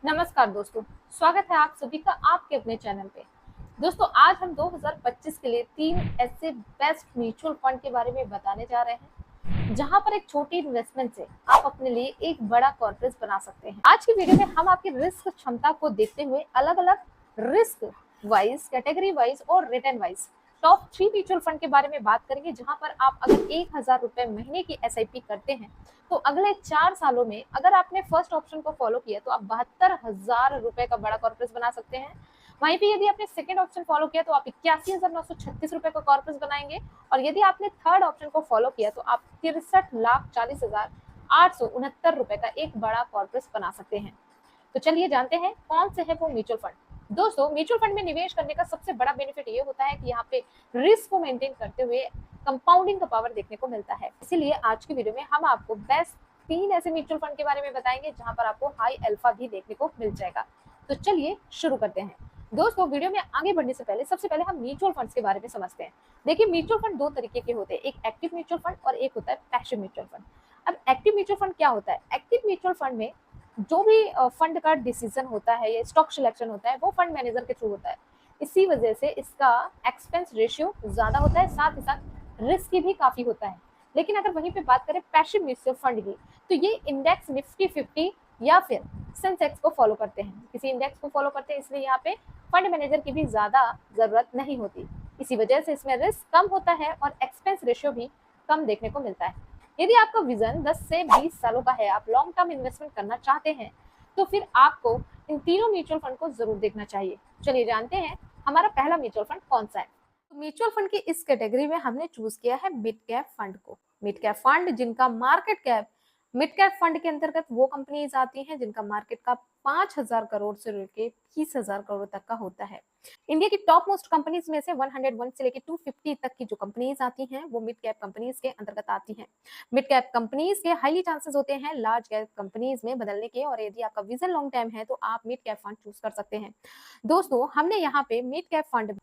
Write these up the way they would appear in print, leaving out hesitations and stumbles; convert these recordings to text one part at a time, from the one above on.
नमस्कार दोस्तों, स्वागत है आप सभी का आपके अपने चैनल पे। दोस्तों आज हम 2025 के लिए 3 ऐसे बेस्ट म्यूचुअल फंड के बारे में बताने जा रहे हैं, जहां पर एक छोटी इन्वेस्टमेंट से आप अपने लिए एक बड़ा कॉर्पस बना सकते हैं। आज की वीडियो में हम आपकी रिस्क क्षमता को देखते हुए अलग-अलग रिस्क वाइज, कैटेगरी वाइज और return wise top 3 mutual fund के बारे में बात करेंगे, जहां पर आप अगर 1000 रुपए महीने की एसआईपी करते हैं तो अगले 4 सालों में अगर आपने फर्स्ट ऑप्शन को फॉलो किया तो आप 72,000 रुपए का बड़ा कॉर्पस बना सकते हैं। वहीं पे यदि आपने सेकंड ऑप्शन फॉलो किया तो आप 81,936 रुपए का कॉर्पस बनाएंगे और यदि आपने थर्ड ऑप्शन को फॉलो किया तो आप 63,40,869 रुपए का एक बड़ा कॉर्पस बना सकते हैं। तो चलिए जानते हैं कौन से है वो म्यूचुअल फंड। दोस्तों म्यूचुअल फंड में निवेश करने का सबसे बड़ा बेनिफिट ये होता है कि यहाँ पे रिस्क को मेंटेन करते हुए कंपाउंडिंग का पावर देखने को मिलता है। इसीलिए आज की वीडियो में हम आपको बेस्ट 3 ऐसे म्यूचुअल फंड के बारे में बताएंगे जहां पर आपको हाई अल्फा भी देखने को मिल जाएगा। तो चलिए शुरू करते हैं। दोस्तों वीडियो में आगे बढ़ने से पहले सबसे पहले हम म्यूचुअल फंड्स के बारे में समझते हैं। देखिए म्यूचुअल फंड दो तरीके के होते हैं, एक एक्टिव म्यूचुअल फंड और एक होता है पैसिव म्यूचुअल फंड। अब एक्टिव म्यूचुअल फंड क्या होता है? एक्टिव म्यूचुअल फंड में जो भी फंड का डिसीजन होता है या स्टॉक सिलेक्शन होता है वो फंड मैनेजर के थ्रू होता है। इसी वजह से इसका एक्सपेंस रेशियो ज्यादा होता है, साथ ही साथ रिस्क भी काफी होता है। लेकिन अगर वहीं पे बात करें पैसिव म्यूचुअल फंड की, तो ये इंडेक्स निफ्टी 50 या फिर सेंसेक्स को फॉलो करते हैं, किसी इंडेक्स को फॉलो करते हैं, इसलिए यहाँ पे फंड मैनेजर की भी ज्यादा जरूरत नहीं होती। इसी वजह से इसमें रिस्क कम होता है और एक्सपेंस रेशियो भी कम देखने को मिलता है। यदि आपका विजन 10 से 20 सालों का है, आप लॉन्ग टर्म इन्वेस्टमेंट करना चाहते हैं, तो फिर आपको इन तीनों म्यूचुअल फंड को जरूर देखना चाहिए। चलिए जानते हैं हमारा पहला म्यूचुअल फंड कौन सा है। तो म्यूचुअल फंड की इस कैटेगरी में हमने चूज किया है मिड कैप फंड को। मिड कैप फंड जिनका market cap, mid cap fund के अंतर्गत वो कंपनीज आती हैं जिनका मार्केट का 5,000 करोड़ से लेके 20,000 करोड़ तक का होता है। इंडिया की टॉप मोस्ट कंपनीज में से 101 से लेके 250 तक की जो कंपनीज आती हैं वो मिड कैप कंपनीज के अंतर्गत आती हैं। मिड कैप कंपनीज के हाईली चांसेस होते हैं लार्ज कैप कंपनीज में बदलने के, और यदि आपका विजन लॉन्ग टाइम है तो आप मिड कैप फंड चूज कर सकते हैं। दोस्तों हमने यहाँ पे मिड कैप फंड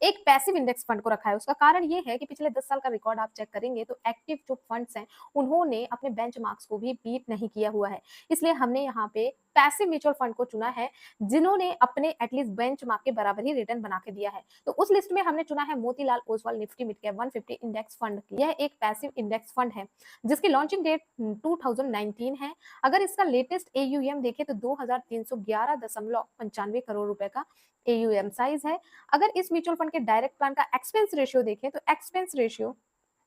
एक पैसिव इंडेक्स फंड को रखा है। उसका कारण ये है कि पिछले 10 साल का रिकॉर्ड आप चेक करेंगे तो एक्टिव जो फंड्स हैं उन्होंने अपने बेंचमार्क्स को भी बीट नहीं किया हुआ है। इसलिए हमने यहाँ पे पैसिव म्यूचुअल फंड को चुना है जिन्होंने अपने एटलीस्ट बेंचमार्क के बराबर ही रिटर्न बना के दिया है। तो उस लिस्ट में हमने चुना है Motilal Oswal Nifty mid cap 150 index fund. यह एक पैसिव इंडेक्स फंड है जिसकी लॉन्चिंग डेट 2019 है। अगर इसका लेटेस्ट एयूएम देखें तो 2311.95 करोड़ रुपए का एयूएम साइज है। अगर इस म्यूचुअल फंड के डायरेक्ट प्लान का एक्सपेंस रेशियो देखें तो एक्सपेंस रेशियो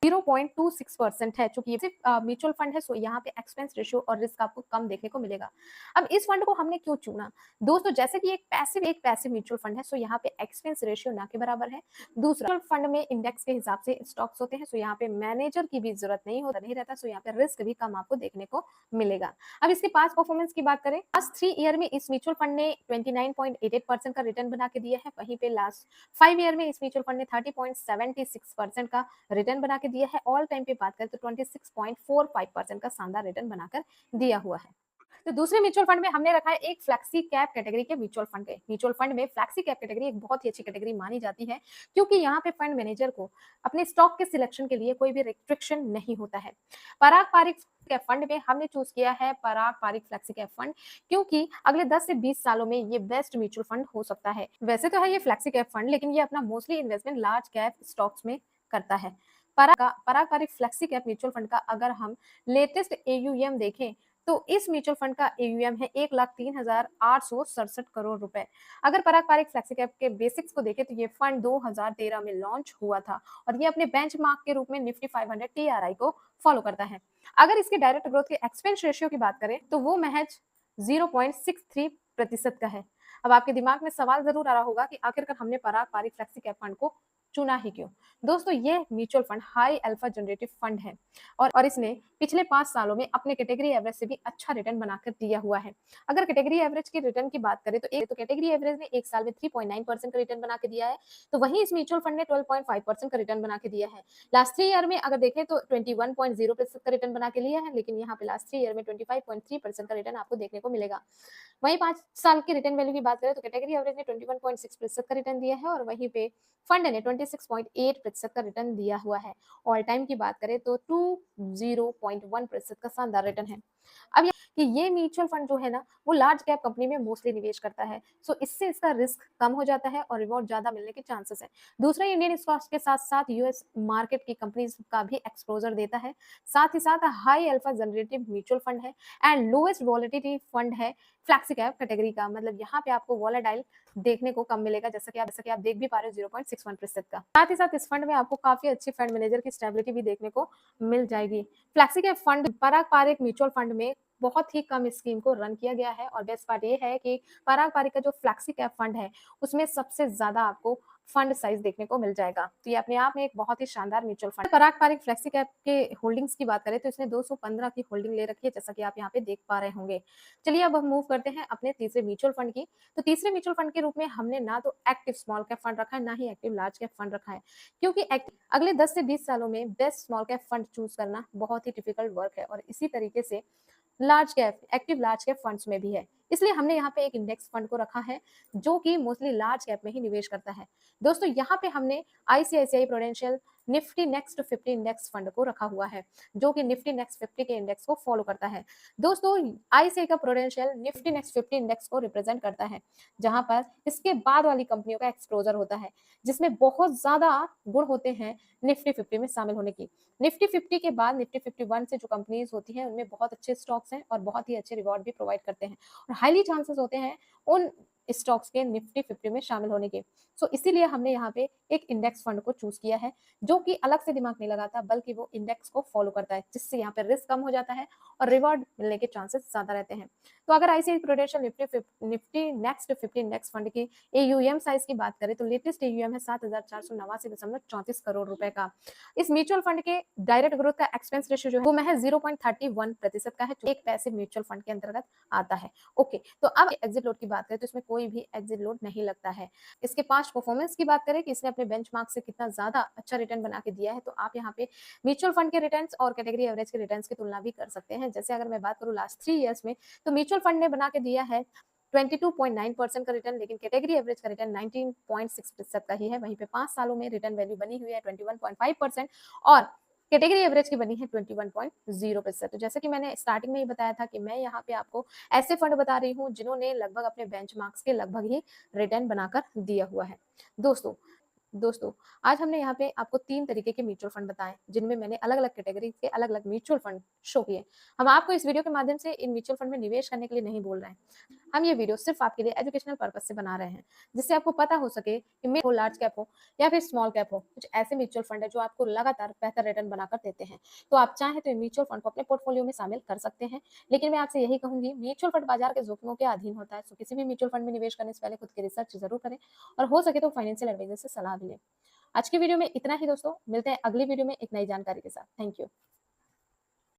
0.26% है। चूंकि ये सिर्फ म्यूचुअल फंड है सो यहाँ पे एक्सपेंस रेशियो और रिस्क आपको कम देखने को मिलेगा। अब इस फंड को हमने क्यों चुना? दोस्तों जैसे कि एक पैसिव म्यूचुअल फंड है सो यहाँ पे एक्सपेंस रेशियो ना के बराबर है। दूसरा म्यूचुअल फंड में इंडेक्स के हिसाब से स्टॉक्स होते हैं सो यहाँ पे मैनेजर की भी जरूरत नहीं रहता, सो यहाँ पे रिस्क भी कम आपको देखने को मिलेगा। अब इसके पास परफॉर्मेंस की बात करें, लास्ट 3 ईयर में इस म्यूचुअल फंड ने 29.88% का रिटर्न बना के दिया है। वहीं पे लास्ट 5 ईयर में इस म्यूचुअल फंड ने 30.76% का रिटर्न बना के दिया है। ऑल टाइम पे बात करें तो 26.45% का शानदार रिटर्न बनाकर दिया हुआ है। तो दूसरे म्यूचुअल फंड में हमने रखा है एक फ्लेक्सी कैप कैटेगरी के म्यूचुअल फंड के। म्यूचुअल फंड में फ्लेक्सी कैप कैटेगरी एक बहुत ही अच्छी कैटेगरी मानी जाती है क्योंकि यहाँ पे फंड मैनेजर को अपने स्टॉक के सिलेक्शन के लिए कोई भी रिस्ट्रिक्शन नहीं होता है। पराग पारिक कैप फंड में हमने चूज किया है Parag Parikh flexi cap fund क्योंकि अगले 10 से 20 सालों में ये बेस्ट म्यूचुअल फंड हो सकता है। वैसे तो है ये फ्लेक्सी कैप फंड लेकिन ये अपना mostly investment large cap stocks में करता है। Parag Parikh flexi cap mutual fund का अगर हम लेटेस्ट एयूएम देखें तो इस म्यूचुअल फंड का एयूएम है 1,03,867 करोड़ रुपए। अगर पराग पारिक फ्लेक्सी कैप के बेसिक्स को देखें तो ये फंड 2013 में लॉन्च हुआ था और ये अपने बेंचमार्क के रूप में निफ्टी 500 टीआरआई को फॉलो करता है। अगर इसके डायरेक्ट ग्रोथ के एक्सपेंस रेशियो की बात करें तो वो महज 0.63% का है। अब आपके दिमाग में सवाल जरूर आ रहा होगा कि आखिरकार हमने पराग पारिक फ्लेक्सी कैप फंड को चुना ही क्यों? दोस्तों ये mutual fund high alpha generative fund है और इसने पिछले 5 सालों में अपने कैटेगरी एवरेज से भी अच्छा रिटर्न बनाकर दिया हुआ है। अगर कैटेगरी एवरेज की रिटर्न की बात करें तो कैटेगरी एवरेज ने एक साल में 3.9% का रिटर्न बना के दिया है, तो वहीं इस म्यूचुअल फंड ने 12.5% का रिटर्न बना के दिया है। लास्ट 3 ईयर में अगर देखें तो 21.0% का रिटर्न बना के लिया है, लेकिन यहाँ पे लास्ट 3 ईयर में 25.3% का रिटर्न आपको देखने को मिलेगा। वहीं 5 साल के रिटर्न वैल्यू की बात करें तो कैटेगरी एवरेज ने 21.6% का रिटर्न दिया है और वहीं पे फंड ने 26.8% का रिटर्न दिया हुआ है। ऑल टाइम की बात करें तो 20.1% का शानदार रिटर्न है। अब कि ये म्यूचुअल फंड जो है ना, वो लार्ज कैप कंपनी में मोस्टली निवेश करता है, सो इससे इसका रिस्क कम हो जाता है और रिवॉर्ड ज्यादा मिलने के चांसेस है। दूसरा, इंडियन स्टॉक्स के साथ साथ यूएस मार्केट की कंपनीज का भी एक्सपोजर देता है। साथ ही साथ high alpha generative mutual fund है एंड लोएस्ट वॉलेटिलिटी फंड है फ्लैक्सी कैप कैटेगरी का, मतलब यहाँ पे आपको वॉलेटाइल देखने को कम मिलेगा, जैसा कि आप देख भी पा रहे हो 0.61% का। साथ ही साथ इस फंड में आपको काफी अच्छी फंड मैनेजर की स्टेबिलिटी भी देखने को मिल जाएगी। फ्लैक्सी कैप फंड पारंपरिक म्यूचुअल फंड में बहुत ही कम स्कीम को रन किया गया है और बेस्ट पार्ट ये है कि पारंपरिक का जो फ्लैक्सी कैप फंड है उसमें सबसे ज्यादा आपको फंड साइज देखने को मिल जाएगा। तो ये अपने आप में एक बहुत ही शानदार म्यूचुअल फंड। पारंपरिक फ्लेक्सी कैप के होल्डिंग्स की बात करें तो इसने 215 की होल्डिंग ले रखी है, जैसा कि आप यहाँ पे देख पा रहे होंगे। चलिए अब हम मूव करते हैं अपने तीसरे म्यूचुअल फंड की। तो तीसरे म्यूचुअल फंड के रूप में हमने ना तो एक्टिव स्मॉल कैप फंड रखा है, ना ही एक्टिव लार्ज कैप फंड रखा है, क्योंकि अगले 10 से 20 सालों में best small cap fund choose करना बहुत ही डिफिकल्ट वर्क है और इसी तरीके से large cap active large cap funds में भी है। इसलिए हमने यहाँ पे एक इंडेक्स फंड को रखा है जो कि मोस्टली लार्ज कैप में ही निवेश करता है। दोस्तों यहाँ पे हमने ICICI prudential Nifty next 50 index fund को रखा हुआ है, जो कि निफ्टी नेक्स्ट 50 के इंडेक्स को फॉलो करता है। दोस्तों आईसीआई का प्रूडेंशियल निफ्टी नेक्स्ट 50 इंडेक्स को रिप्रेजेंट करता है, जहां पर इसके बाद वाली कंपनियों का एक्सपोजर होता है, जिसमें बहुत ज्यादा गुण होते हैं निफ्टी 50 में शामिल होने की। निफ्टी 50 के बाद निफ्टी 51 से जो कंपनीज होती हैं उनमें बहुत अच्छे स्टॉक्स हैं और बहुत ही अच्छे रिवॉर्ड भी प्रोवाइड करते हैं और हाईली चांसेस होते हैं उन स्टॉक्स के निफ्टी 50 में शामिल होने के। सो इसीलिए हमने यहाँ पे एक इंडेक्स फंड को चूज किया है, जो कि अलग से दिमाग नहीं लगाता बल्कि वो इंडेक्स को फॉलो करता है, जिससे यहाँ पे रिस्क कम हो जाता है और रिवॉर्ड मिलने के चांसेस ज्यादा रहते हैं। तो अगर ICI prudential Nifty next 50 index fund की एयूएम साइज की बात करें तो लेटेस्ट एयूएम है 7,489.34 करोड़ रुपए का। इस म्यूचुअल फंड के डायरेक्ट ग्रोथ का एक्सपेंस रेशियो जो है वो महज 0.31% का है, जो एक पैसिव म्यूचुअल फंड के अंतर्गत आता है। ओके, तो अब एग्जिट लोड की बात करें तो इसमें कोई भी एग्जिट लोड नहीं लगता है। इसके पास्ट परफॉर्मेंस की बात करें कि इसने अपने बेंचमार्क से कितना ज्यादा अच्छा रिटर्न बना के दिया है, तो आप यहाँ पे म्यूचुअल फंड के रिटर्न्स और कैटेगरी एवरेज के रिटर्न्स की तुलना भी कर सकते हैं। जैसे अगर मैं बात करूँ लास्ट 3 ईयर्स में, तो म्यूचुअल फंड ने बना के दिया है 22.9% का रिटर्न, लेकिन कैटेगरी एवरेज का रिटर्न 19.6% का ही है। वहीं पे 5 सालों में रिटर्न वैल्यू बनी हुई है 21.5% और कैटेगरी एवरेज की बनी है 21.0%। तो जैसे कि मैंने स्टार्टिंग में ही बताया था कि मैं यहाँ पे आपको ऐसे फंड बता रही हूँ जिन्होंने लगभग अपने बेंचमार्क्स के लगभग ही रिटर्न बनाकर दिया हुआ है। दोस्तों आज हमने यहाँ पे आपको 3 तरीके के म्यूचुअल फंड बताए, जिनमें मैंने अलग अलग कैटेगरी के अलग अलग म्यूचुअल फंड शो किए। हम आपको इस वीडियो के माध्यम से इन म्यूचुअल फंड में निवेश करने के लिए नहीं बोल रहे हैं, हम ये वीडियो सिर्फ आपके लिए एजुकेशनल पर्पज से बना रहे हैं, जिससे आपको पता हो सके कि मिड हो, लार्ज कैप हो या फिर स्मॉल कैप हो, कुछ ऐसे म्यूचुअल फंड है जो आपको लगातार बेहतर रिटर्न बनाकर देते हैं। तो आप चाहें तो म्यूचुअल फंड को अपने पोर्टफोलियो में शामिल कर सकते हैं, लेकिन मैं आपसे यही कहूंगी म्यूचुअल फंड बाजार के जोखिमों के अधीन होता है, तो किसी भी म्यूचुअल फंड में निवेश करने से पहले खुद की रिसर्च जरूर करें और हो सके तो फाइनेंशियल एडवाइजर से सलाह भी लें। आज की वीडियो में इतना ही दोस्तों, मिलते हैं अगली वीडियो में एक नई जानकारी के साथ। Thank you.